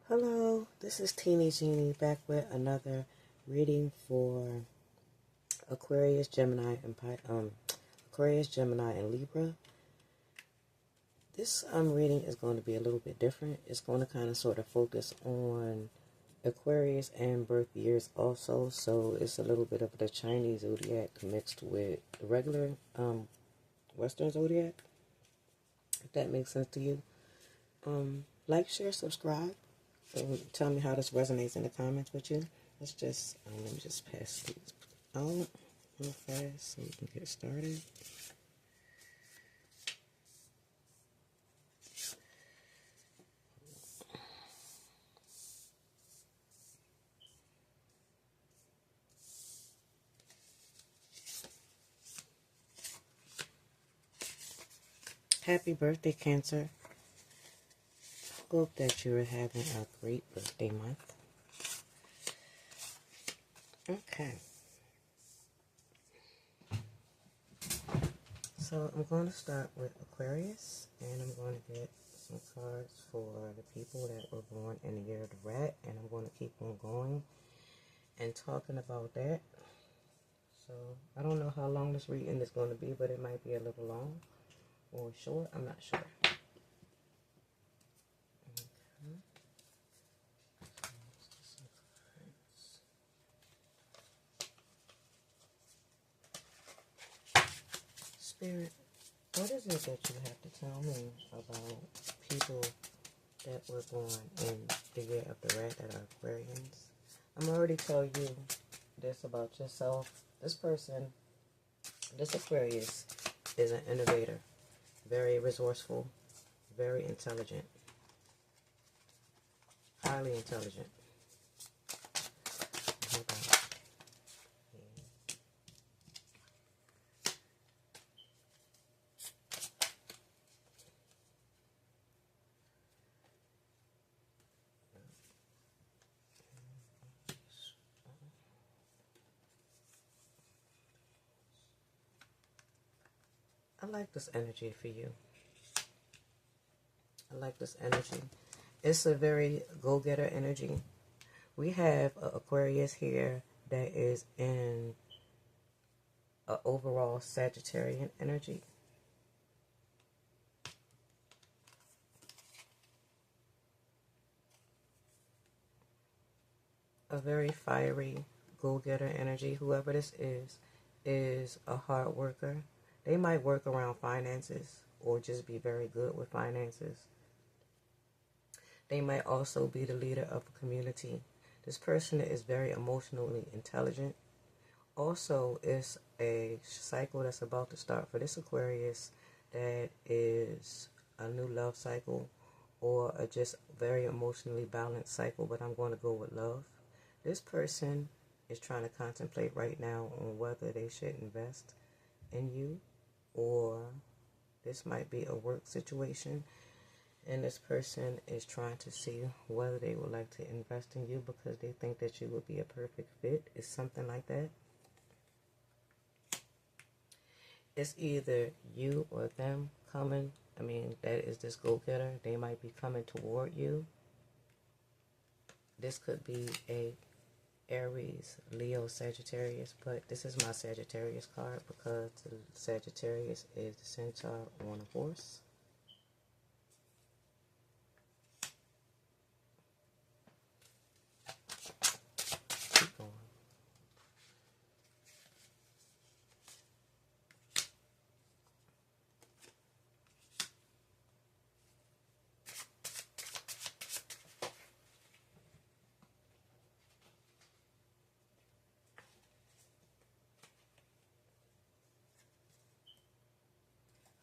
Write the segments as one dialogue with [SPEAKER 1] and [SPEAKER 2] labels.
[SPEAKER 1] Hello, this is Tinigenie back with another reading for Aquarius, Gemini, and Aquarius, Gemini, and Libra. This reading is going to be a little bit different. It's going to kind of sort of focus on Aquarius and birth years also. So it's a little bit of the Chinese Zodiac mixed with the regular Western Zodiac. If that makes sense to you. Like, share, subscribe. Tell me how this resonates in the comments with you. Let me just pass these out real fast so we can get started. Happy birthday, Cancer. Hope that you're having a great birthday month. Okay. So I'm going to start with Aquarius, and I'm going to get some cards for the people that were born in the year of the rat, and I'm going to keep on going and talking about that. So I don't know how long this reading is going to be, but it might be a little long or short. I'm not sure. Spirit, what is it that you have to tell me about people that were born in the year of the rat that are Aquarians? I'm already telling you this about yourself. This person, this Aquarius, is an innovator, very resourceful, very intelligent, highly intelligent. I like this energy for you. I like this energy. It's a very go-getter energy. We have an Aquarius here that is in an overall Sagittarian energy. A very fiery go-getter energy. Whoever this is a hard worker. They might work around finances or just be very good with finances. They might also be the leader of a community. This person is very emotionally intelligent. Also, it's a cycle that's about to start for this Aquarius that is a new love cycle or a just very emotionally balanced cycle, but I'm going to go with love. This person is trying to contemplate right now on whether they should invest in you, or this might be a work situation, and this person is trying to see whether they would like to invest in you because they think that you would be a perfect fit. It's something like that. It's either you or them coming. That is this go-getter. They might be coming toward you. This could be a Aries, Leo, Sagittarius, but this is my Sagittarius card because the Sagittarius is the centaur on a horse. Keep going.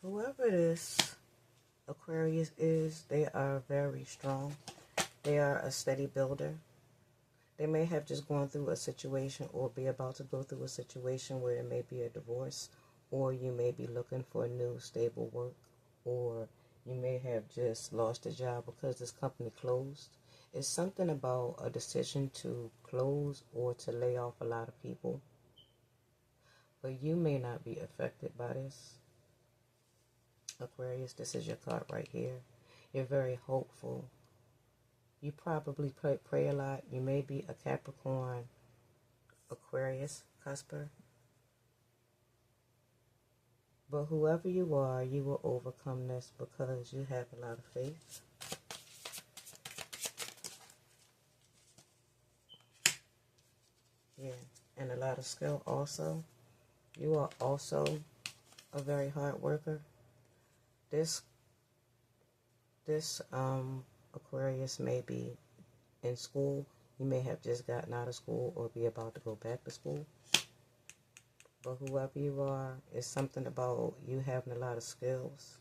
[SPEAKER 1] Whoever this Aquarius is, they are very strong. They are a steady builder. They may have just gone through a situation or be about to go through a situation where it may be a divorce, or you may be looking for new stable work, or you may have just lost a job because this company closed. It's something about a decision to close or to lay off a lot of people. But you may not be affected by this. Aquarius, this is your card right here. You're very hopeful. You probably pray a lot. You may be a Capricorn, Aquarius, cusper. But whoever you are, you will overcome this because you have a lot of faith. Yeah, and a lot of skill also. You are also a very hard worker. This Aquarius may be in school. You may have just gotten out of school or be about to go back to school. But whoever you are, it's something about you having a lot of skills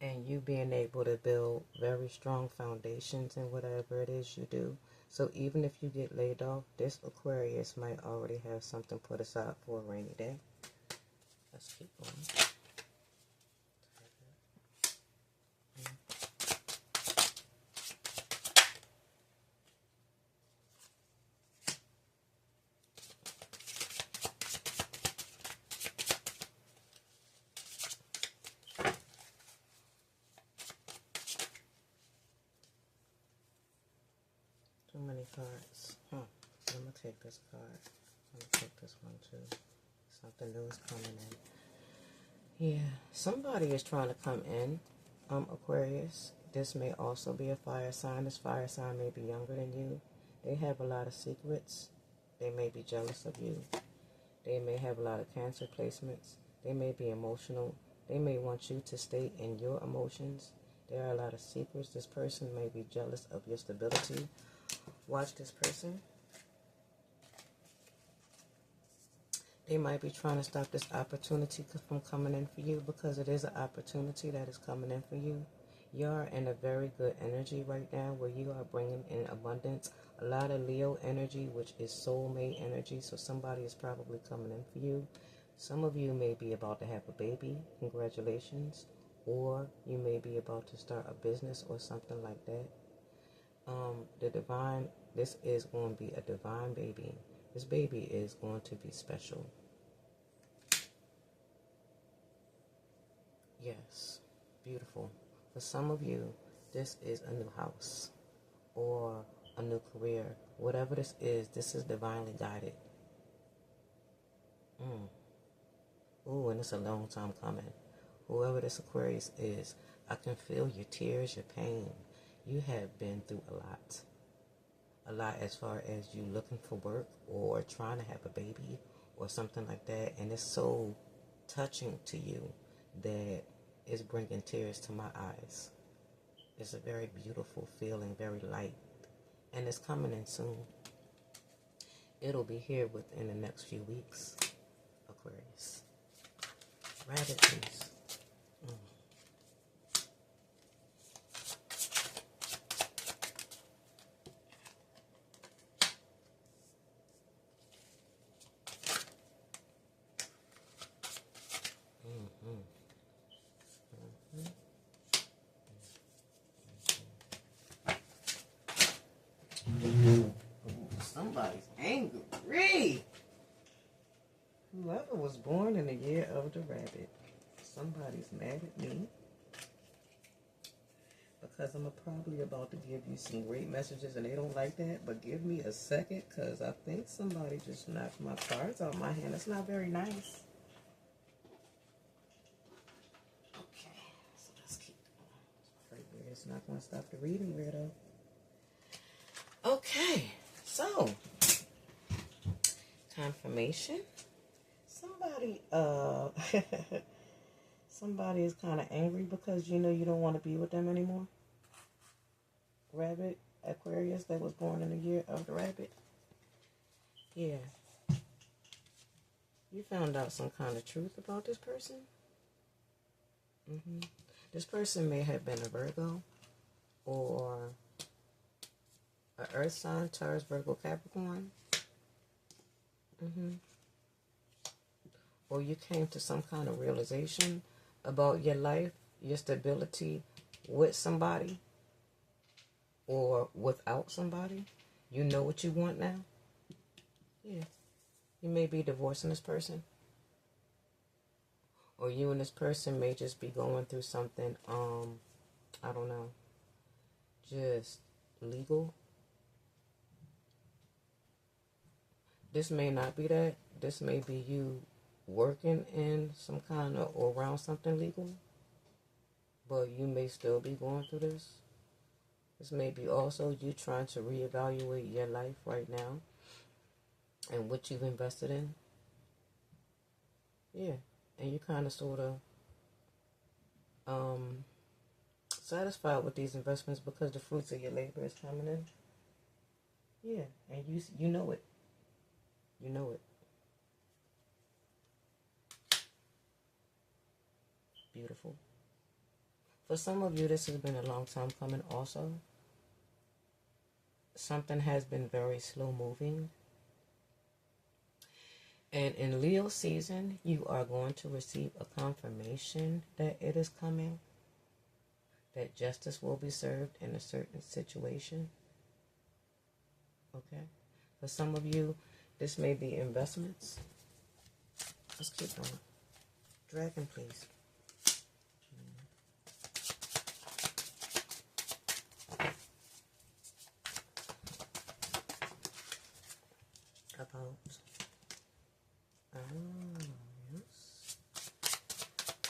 [SPEAKER 1] and you being able to build very strong foundations in whatever it is you do. So even if you get laid off, this Aquarius might already have something put aside for a rainy day. Let's keep going. Too many cards. I'm going to take this card. I'm going to take this one too. Something new is coming in. Yeah, somebody is trying to come in, Aquarius. This may also be a fire sign. This fire sign may be younger than you. They have a lot of secrets. They may be jealous of you. They may have a lot of Cancer placements. They may be emotional. They may want you to stay in your emotions. There are a lot of secrets. This person may be jealous of your stability. Watch this person. They might be trying to stop this opportunity from coming in for you because it is an opportunity that is coming in for you. You are in a very good energy right now where you are bringing in abundance. A lot of Leo energy, which is soulmate energy. So somebody is probably coming in for you. Some of you may be about to have a baby. Congratulations. Or you may be about to start a business or something like that. This is going to be a divine baby. This baby is going to be special. Yes, beautiful. For some of you, this is a new house or a new career. Whatever this is divinely guided. Ooh, and it's a long time coming. Whoever this Aquarius is, I can feel your tears, your pain. You have been through a lot. A lot as far as you looking for work or trying to have a baby or something like that. And it's so touching to you that it's bringing tears to my eyes. It's a very beautiful feeling, very light. And it's coming in soon. It'll be here within the next few weeks, Aquarius. Rabbit, please. Somebody's angry. Whoever was born in the year of the rabbit, somebody's mad at me because I'm probably about to give you some great messages and they don't like that. But give me a second because I think somebody just knocked my cards out of my hand. It's not very nice. Okay, so let's keep going. It's not going to stop the reading, weirdo. Okay, so confirmation. Somebody is kind of angry because you know you don't want to be with them anymore. Rabbit, Aquarius, that was born in the year of the rabbit. Yeah. You found out some kind of truth about this person. This person may have been a Virgo or an Earth sign, Taurus, Virgo, Capricorn. Or you came to some kind of realization about your life, your stability with somebody or without somebody. You know what you want now. Yeah. You may be divorcing this person. Or you and this person may just be going through something, I don't know. just legal. This may not be that. This may be you working in some kind of or around something legal, but you may still be going through this. This may be also you trying to reevaluate your life right now and what you've invested in. Yeah, and you kind of sort of satisfied with these investments because the fruits of your labor is coming in. Yeah, and you know it. You know it. Beautiful. For some of you, this has been a long time coming also. Something has been very slow moving. And in Leo season, you are going to receive a confirmation that it is coming, that justice will be served in a certain situation. Okay? For some of you, this may be investments. Let's keep going. Dragon, please. About. Yes.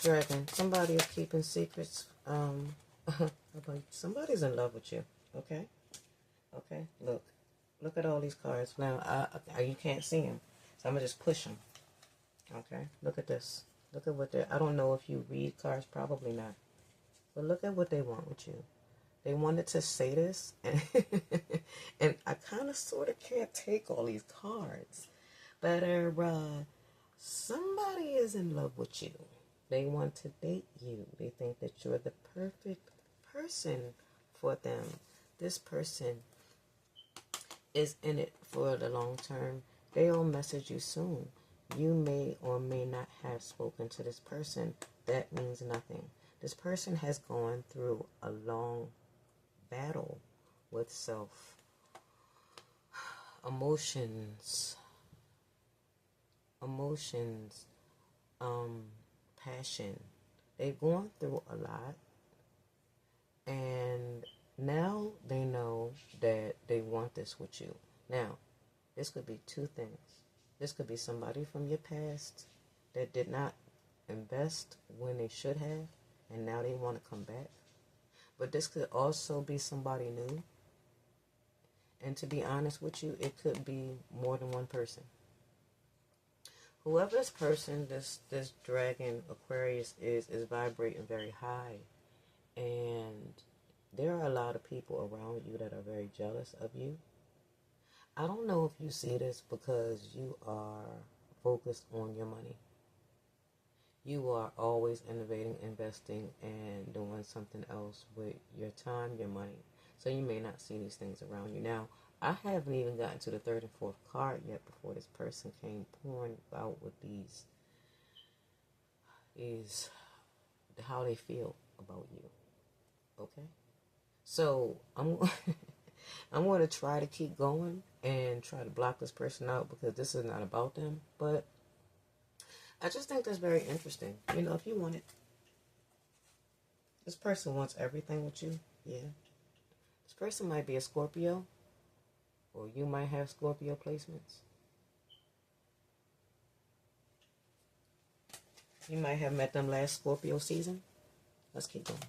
[SPEAKER 1] Dragon, somebody is keeping secrets. About somebody's in love with you. Okay? Okay? Look at all these cards. Now, you can't see them. So I'm going to just push them. Okay? Look at this. Look at what they're... I don't know if you read cards. Probably not. But look at what they want with you. They wanted to say this. And I kind of sort of can't take all these cards. But somebody is in love with you. They want to date you. They think that you're the perfect person for them. This person is in it for the long term. They'll message you soon. You may or may not have spoken to this person. That means nothing. This person has gone through a long battle with self, emotions, passion. They've gone through a lot, and now they know that they want this with you. Now, this could be two things. This could be somebody from your past that did not invest when they should have, and now they want to come back. But this could also be somebody new. And to be honest with you, it could be more than one person. Whoever this person, this dragon Aquarius is vibrating very high. And there are a lot of people around you that are very jealous of you. I don't know if you see this because you are focused on your money. You are always innovating, investing, and doing something else with your time, your money. So you may not see these things around you. Now, I haven't even gotten to the third and fourth card yet before this person came pouring out with these how they feel about you. Okay? So I'm I'm going to try to keep going and try to block this person out because this is not about them. But I just think that's very interesting. You know, if you want it. This person wants everything with you. Yeah. This person might be a Scorpio. Or you might have Scorpio placements. You might have met them last Scorpio season. Let's keep going.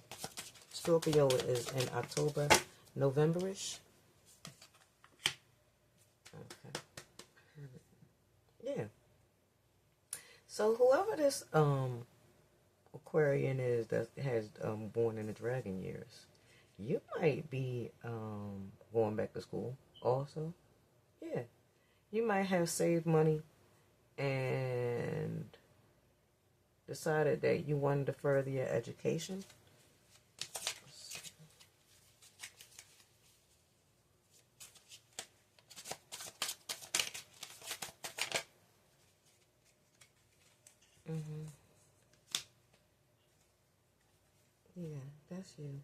[SPEAKER 1] Scorpio is in October, November-ish. Okay. Yeah. So whoever this Aquarian is that has born in the dragon years, you might be going back to school also. Yeah. You might have saved money and decided that you wanted to further your education. Yeah, that's you.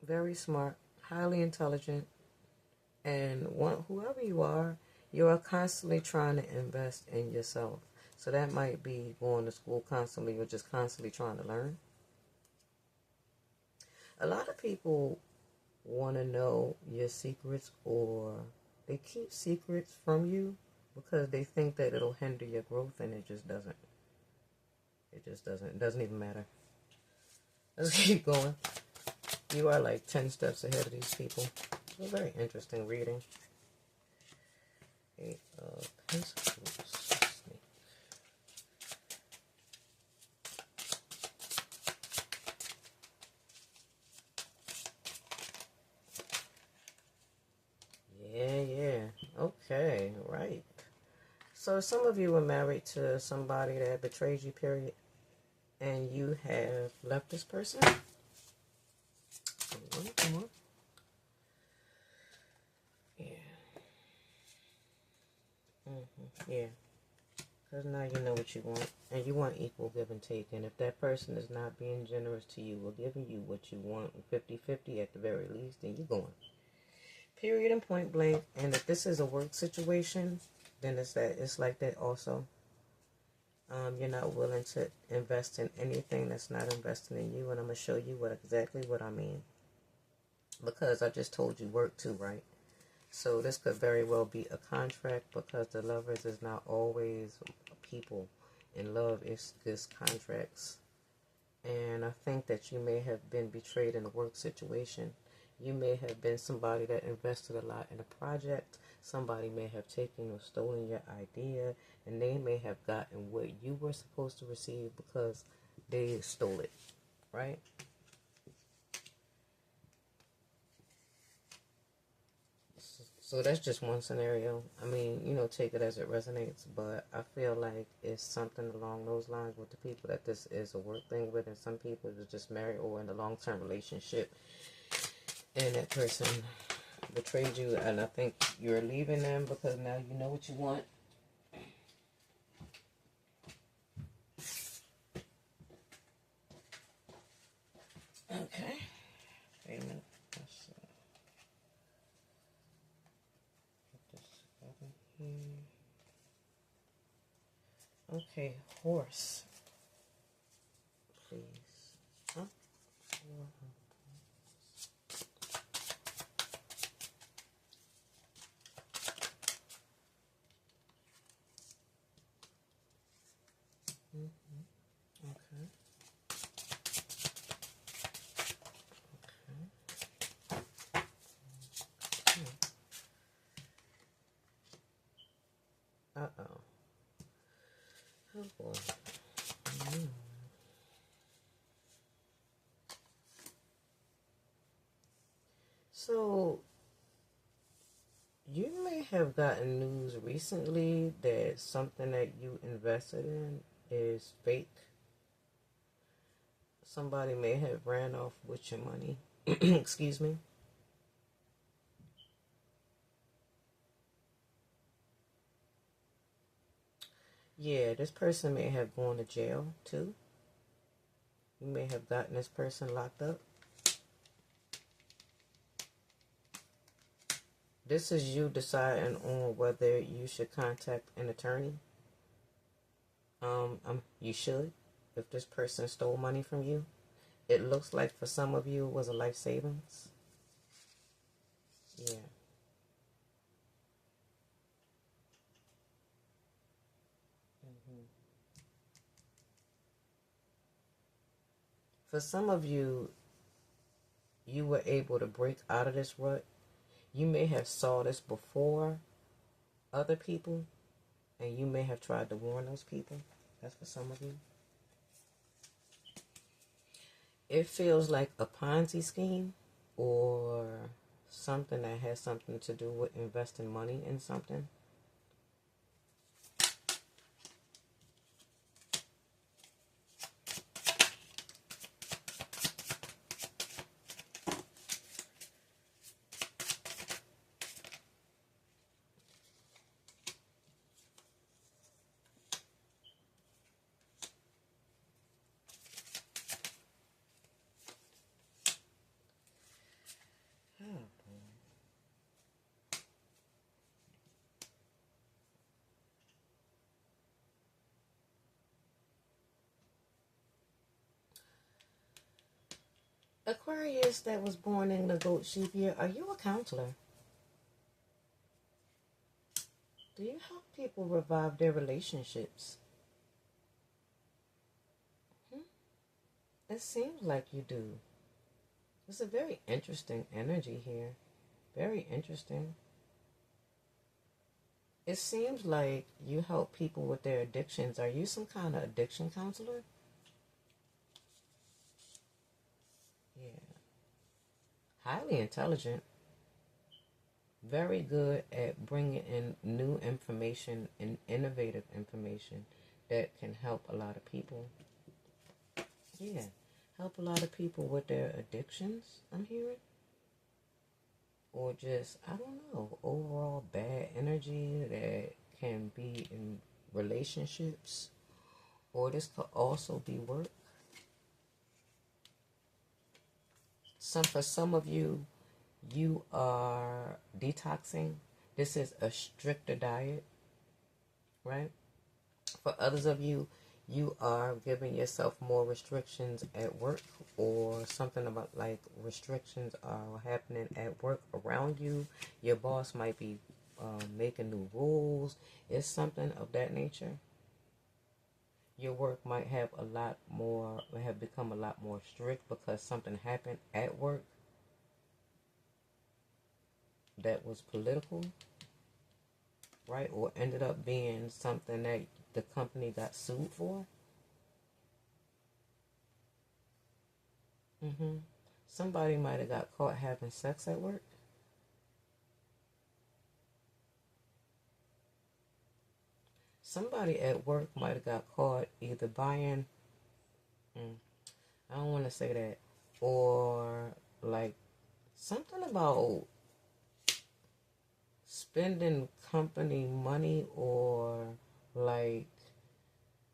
[SPEAKER 1] Very smart, highly intelligent, and whoever you are constantly trying to invest in yourself. So that might be going to school constantly or just constantly trying to learn. A lot of people want to know your secrets, or they keep secrets from you because they think that it'll hinder your growth, and it just doesn't. It just doesn't. It doesn't even matter. Let's keep going. You are like 10 steps ahead of these people. It's a very interesting reading. Eight of Pentacles. Yeah. Okay, right. So some of you were married to somebody that betrayed you, period. And you have left this person. Come on. Yeah. Yeah. Because now you know what you want. And you want equal give and take. And if that person is not being generous to you or giving you what you want, 50-50 at the very least, then you're going. Period and point blank. And if this is a work situation, then it's like that also. You're not willing to invest in anything that's not investing in you. And I'm going to show you exactly what I mean. Because I just told you work too, right? So this could very well be a contract, because the lovers is not always people. And love is contracts. And I think that you may have been betrayed in a work situation. You may have been somebody that invested a lot in a project. Somebody may have taken or stolen your idea, and they may have gotten what you were supposed to receive because they stole it, right? So that's just one scenario. I mean, take it as it resonates, but I feel like it's something along those lines with the people that this is a work thing with, and some people are just married or in a long-term relationship, and that person betrayed you, and I think you're leaving them because now you know what you want. Okay. Wait a minute. Let's put this over here. Okay, horse. Please. Huh? Okay. Uh-oh. Oh, boy. So, you may have gotten news recently that something that you invested in is fake. Somebody may have ran off with your money. Excuse me. Yeah, this person may have gone to jail too. You may have gotten this person locked up. This is you deciding on whether you should contact an attorney. You should, if this person stole money from you. It looks like for some of you it was a life savings. Yeah. For some of you, you were able to break out of this rut. You may have saw this before other people, and you may have tried to warn those people. That's for some of you. It feels like a Ponzi scheme or something that has something to do with investing money in something. Aquarius that was born in the goat sheep year, are you a counselor? Do you help people revive their relationships? It seems like you do. It's a very interesting energy here. Very interesting. It seems like you help people with their addictions. Are you some kind of addiction counselor? Yeah. Highly intelligent. Very good at bringing in new information and innovative information that can help a lot of people. Yeah. Help a lot of people with their addictions, I'm hearing. Or just, I don't know, overall bad energy that can be in relationships. Or this could also be work. For some of you, you are detoxing. This is a stricter diet, right? For others of you, you are giving yourself more restrictions at work, or something about like restrictions are happening at work around you. Your boss might be making new rules. It's something of that nature. Your work might have become a lot more strict because something happened at work that was political, right? Or ended up being something that the company got sued for. Somebody might have got caught having sex at work. Somebody at work might have got caught either buying, I don't want to say that, or like something about spending company money, or like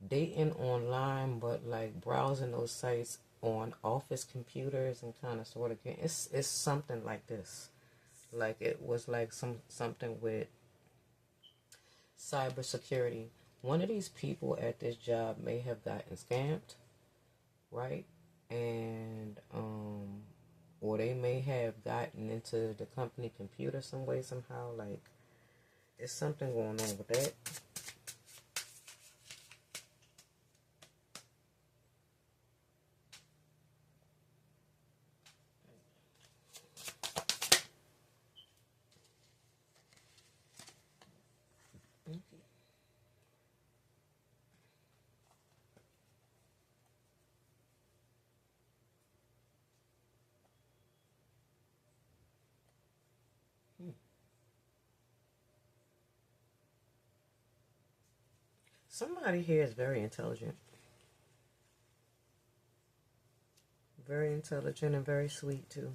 [SPEAKER 1] dating online, but like browsing those sites on office computers and kind of sort of getting, it's something like this. Like it was like something with cybersecurity. One of these people at this job may have gotten scammed, right? And or they may have gotten into the company computer some way, somehow. Like it's something going on with that. Somebody here is very intelligent. Very intelligent and very sweet too.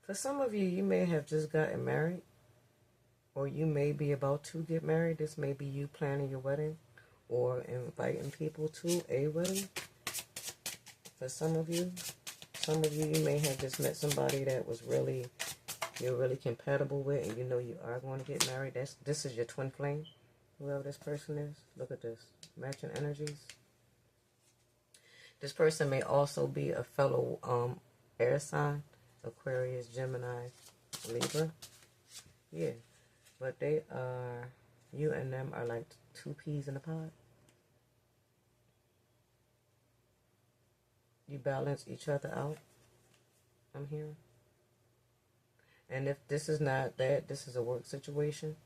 [SPEAKER 1] For some of you, you may have just gotten married, or you may be about to get married. This may be you planning your wedding or inviting people to a wedding. For some of you, you may have just met somebody that you're really compatible with, and you know you are going to get married. This is your twin flame, whoever this person is. Look at this, matching energies. This person may also be a fellow air sign, Aquarius, Gemini, Libra. Yeah, but you and them are like two peas in a pod. You balance each other out, I'm hearing. And if this is not that, this is a work situation.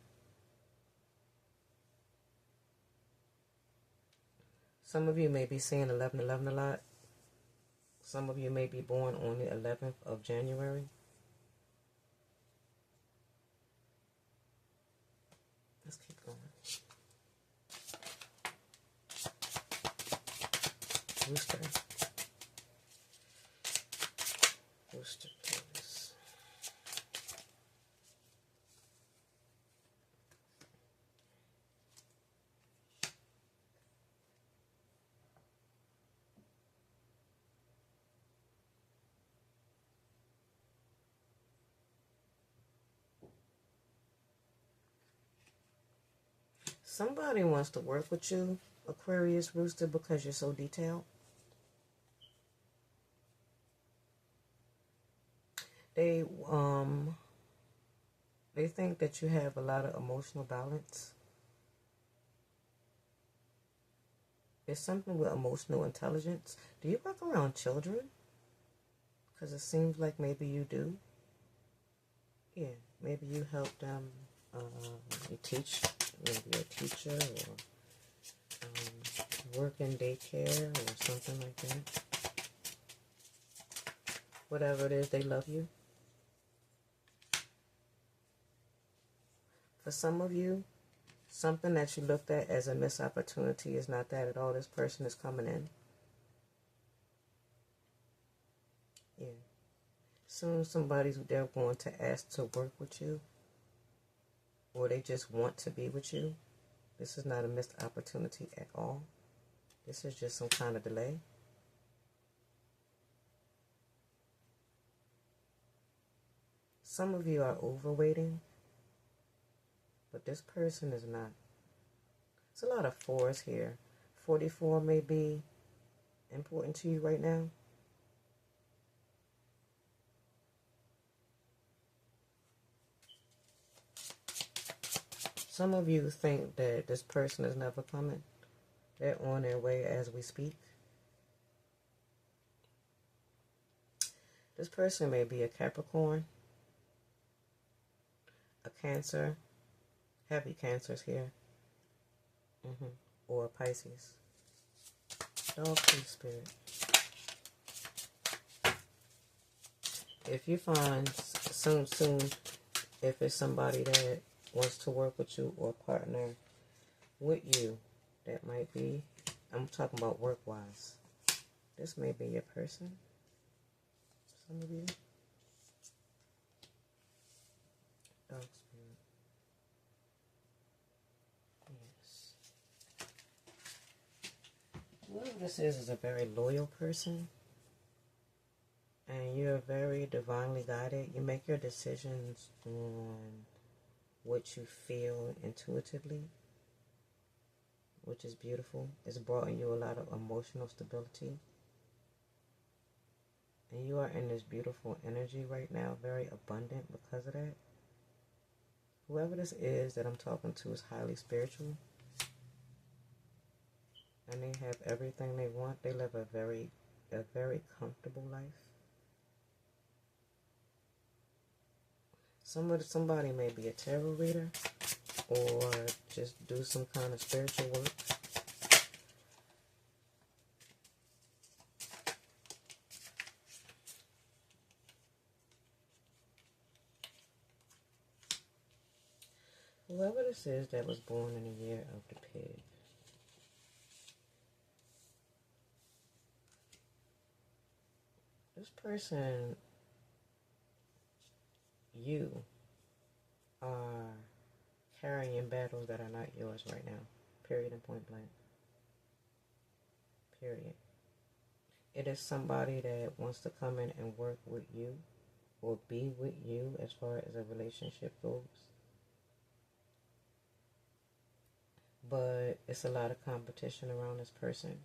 [SPEAKER 1] Some of you may be seeing 11:11 a lot. Some of you may be born on the 11th of January. Let's keep going. Rooster. Rooster, please. Somebody wants to work with you, Aquarius rooster, because you're so detailed. They think that you have a lot of emotional balance. It's something with emotional intelligence. Do you work around children? Because it seems like maybe you do. Yeah, maybe you help them. You teach, maybe a teacher, or work in daycare or something like that. Whatever it is, they love you. For some of you, something that you looked at as a missed opportunity is not that at all. This person is coming in. Yeah. Soon somebody's they're going to ask to work with you, or they just want to be with you. This is not a missed opportunity at all. This is just some kind of delay. Some of you are overweighting, but this person is not. It's a lot of fours here. 44 may be important to you right now. Some of you think that this person is never coming. They're on their way as we speak. This person may be a Capricorn, a Cancer, heavy Cancers here, or a Pisces. Dog, please, Spirit. If you find soon, if it's somebody that wants to work with you or partner with you, that might be, I'm talking about work-wise. This may be your person. Some of you. Dog Spirit. Yes. Whoever this is a very loyal person. And you're very divinely guided. You make your decisions on what you feel intuitively, which is beautiful. It's brought in you a lot of emotional stability. And you are in this beautiful energy right now, very abundant because of that. Whoever this is that I'm talking to is highly spiritual. And they have everything they want. They live a very comfortable life. Somebody may be a tarot reader or just do some kind of spiritual work. Whoever this is that was born in the year of the pig. This person, you are carrying battles that are not yours right now. Period and point blank. Period. It is somebody that wants to come in and work with you or be with you as far as a relationship goes. But it's a lot of competition around this person.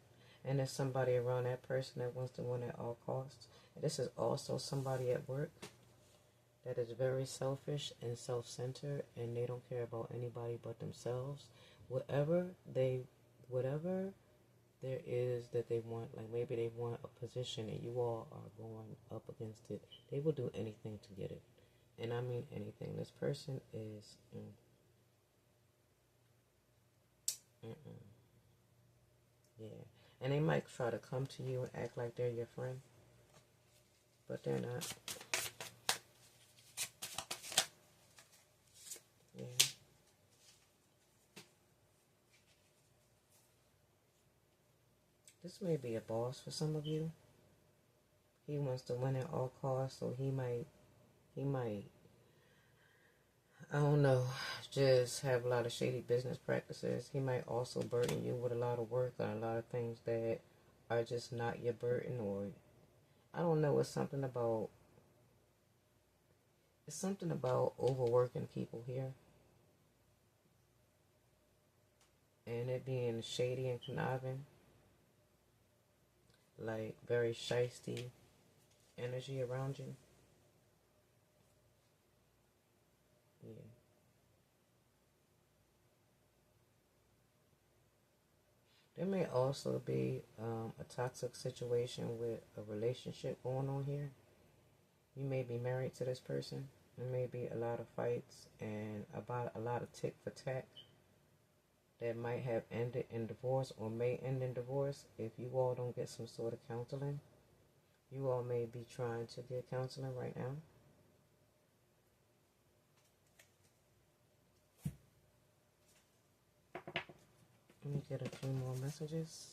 [SPEAKER 1] And there's somebody around that person that wants to win at all costs. And this is also somebody at work that is very selfish and self-centered, and they don't care about anybody but themselves. Whatever there is that they want, like maybe they want a position and you all are going up against it, they will do anything to get it. And I mean anything. This person is yeah. And they might try to come to you and act like they're your friend, but they're not. Yeah. This may be a boss for some of you. He wants to win at all costs, so he might, I don't know, just have a lot of shady business practices. He might also burden you with a lot of work and a lot of things that are just not your burden, or I don't know, it's something about overworking people here. and it being shady and conniving, like very shisty energy around you. Yeah. There may also be a toxic situation with a relationship going on here. You may be married to this person. There may be a lot of fights and about a lot of tick for tack that might have ended in divorce or may end in divorce if you all don't get some sort of counseling. You all may be trying to get counseling right now. Let me get a few more messages.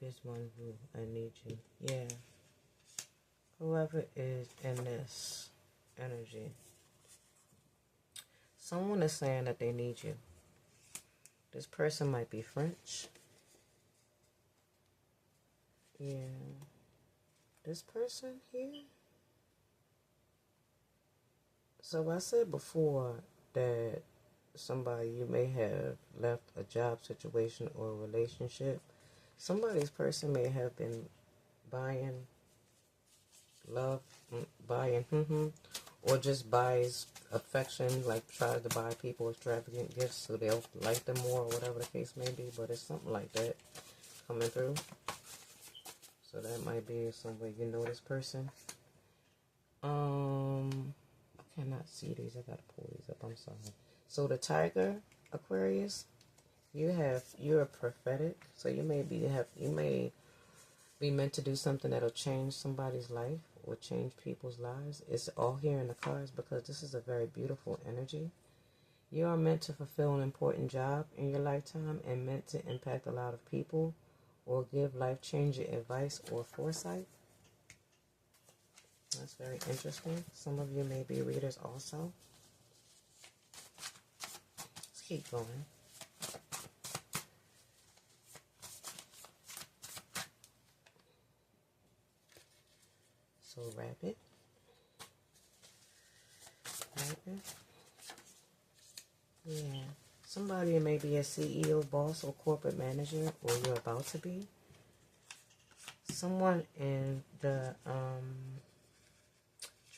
[SPEAKER 1] Biggest one who I need you. Yeah. Whoever is in this energy. Someone is saying that they need you. This person might be French. Yeah. This person here. So I said before that somebody, you may have left a job situation or a relationship. Somebody's person may have been buying love, or just buys affection, like tries to buy people extravagant gifts so they'll like them more or whatever the case may be, but it's something like that coming through. So that might be some way you know this person. I cannot see these. I gotta pull these up. I'm sorry. So the Tiger, Aquarius, you're prophetic. So you may be meant to do something that'll change somebody's life or change people's lives. It's all here in the cards because this is a very beautiful energy. You are meant to fulfill an important job in your lifetime and meant to impact a lot of people or give life-changing advice or foresight. That's very interesting. Some of you may be readers also. Let's keep going. So rabbit. Yeah. Somebody may be a CEO, boss, or corporate manager, or you're about to be. Someone in the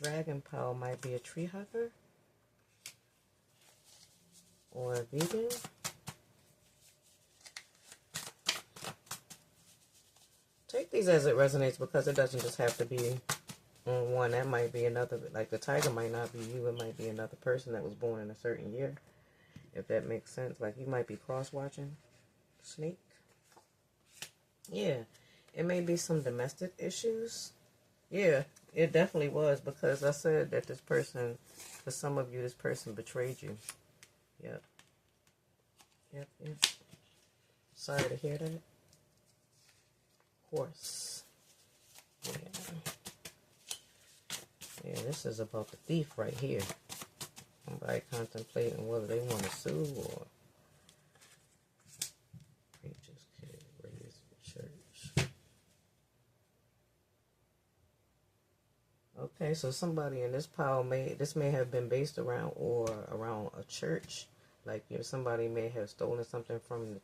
[SPEAKER 1] dragon pile might be a tree hugger or a vegan. Take these as it resonates because it doesn't just have to be on one. That might be another, like the tiger might not be you. It might be another person that was born in a certain year, if that makes sense. Like you might be cross-watching. Snake. Yeah. It may be some domestic issues. Yeah, it definitely was because I said that this person, for some of you, this person betrayed you. Yep. Yep. Sorry to hear that. Horse. Yeah. Yeah, this is about the thief right here. Somebody contemplating whether they want to sue or preacher's kid raised in church. Okay, so somebody in this pile may have been based around a church. Like somebody may have stolen something from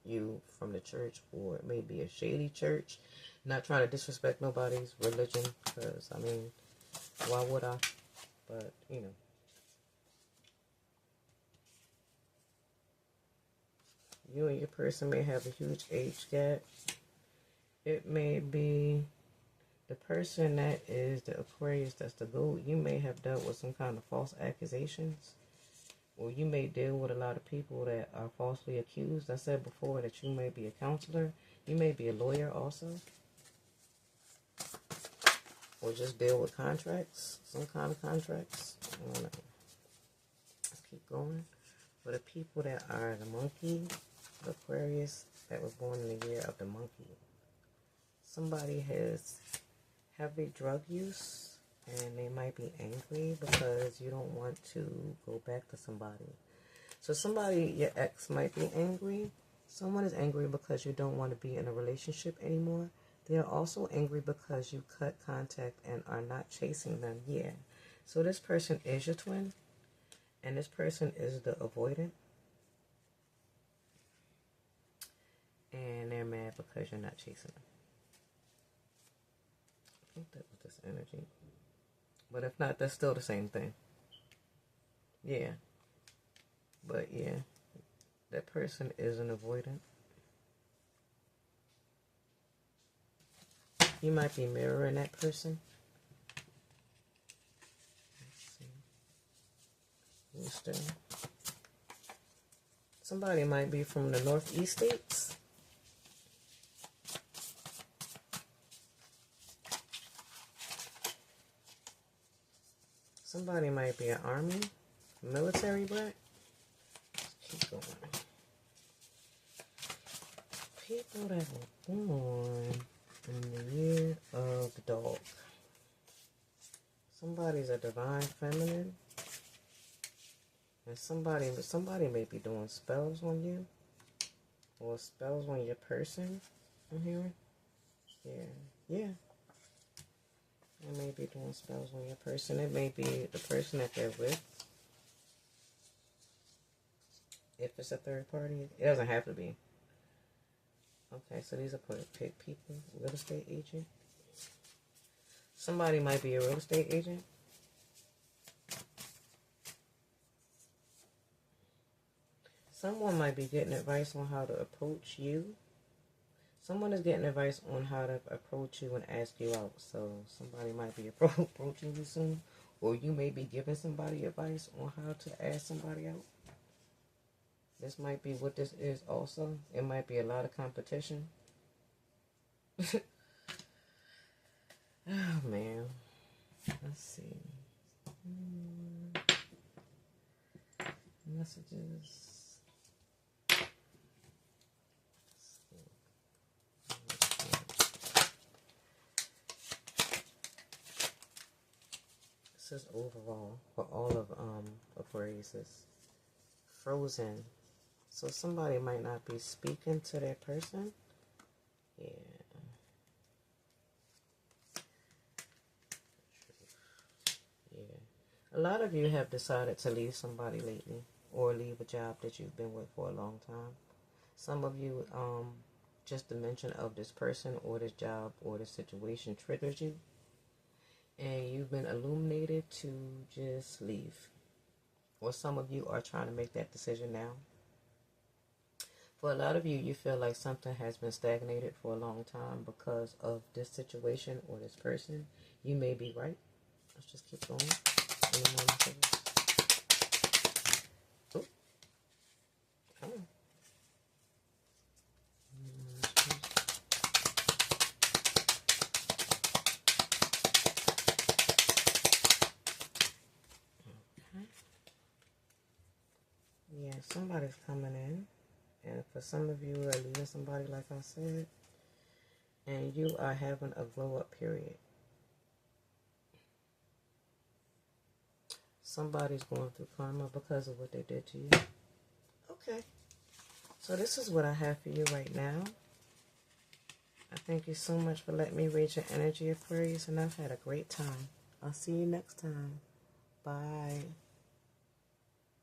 [SPEAKER 1] you from the church, or it may be a shady church. Not trying to disrespect nobody's religion, because I mean, why would I? But you know. You and your person may have a huge age gap. It may be the person that is the Aquarius, that's the goat. You may have dealt with some kind of false accusations. Or you may deal with a lot of people that are falsely accused. I said before that you may be a counselor. You may be a lawyer also. Or just deal with contracts. Some kind of contracts. I don't know. Let's keep going. For the people that are the monkey, the Aquarius, that was born in the year of the monkey. Somebody has heavy drug use, and they might be angry because you don't want to go back to somebody. So somebody, your ex might be angry. Someone is angry because you don't want to be in a relationship anymore. They are also angry because you cut contact and are not chasing them. Yeah. So this person is your twin. And this person is the avoidant. And they're mad because you're not chasing them. I think that was this energy. But if not, that's still the same thing. Yeah. But yeah. That person is an avoidant. You might be mirroring that person. Let's see. Eastern. Somebody might be from the Northeast states. Somebody might be an army, military brat. Let's keep going. People that were born in the year of the dog. Somebody's a divine feminine. And somebody may be doing spells on you. Or spells on your person. I'm hearing. Yeah. They may be doing spells on your person. It may be the person that they're with. If it's a third party. It doesn't have to be. Okay, so these are people. Real estate agent. Somebody might be a real estate agent. Someone might be getting advice on how to approach you. Someone is getting advice on how to approach you and ask you out. So somebody might be approaching you soon. Or you may be giving somebody advice on how to ask somebody out. This might be what this is also. It might be a lot of competition. Oh, man. Let's see. Messages. This is overall for all of Aquarius. Frozen. So somebody might not be speaking to their person. Yeah. A lot of you have decided to leave somebody lately, or leave a job that you've been with for a long time. Some of you, just the mention of this person or this job or this situation triggers you, and you've been illuminated to just leave. Or some of you are trying to make that decision now. For a lot of you, you feel like something has been stagnated for a long time because of this situation or this person. You may be right. Let's just keep going. Any more messages? Oh, come on. Okay. Yeah, somebody's coming in. And for some of you are leaving somebody, like I said. And you are having a glow up period. Somebody's going through karma because of what they did to you. Okay. So this is what I have for you right now. I thank you so much for letting me read your energy, Aquarius. And I've had a great time. I'll see you next time. Bye.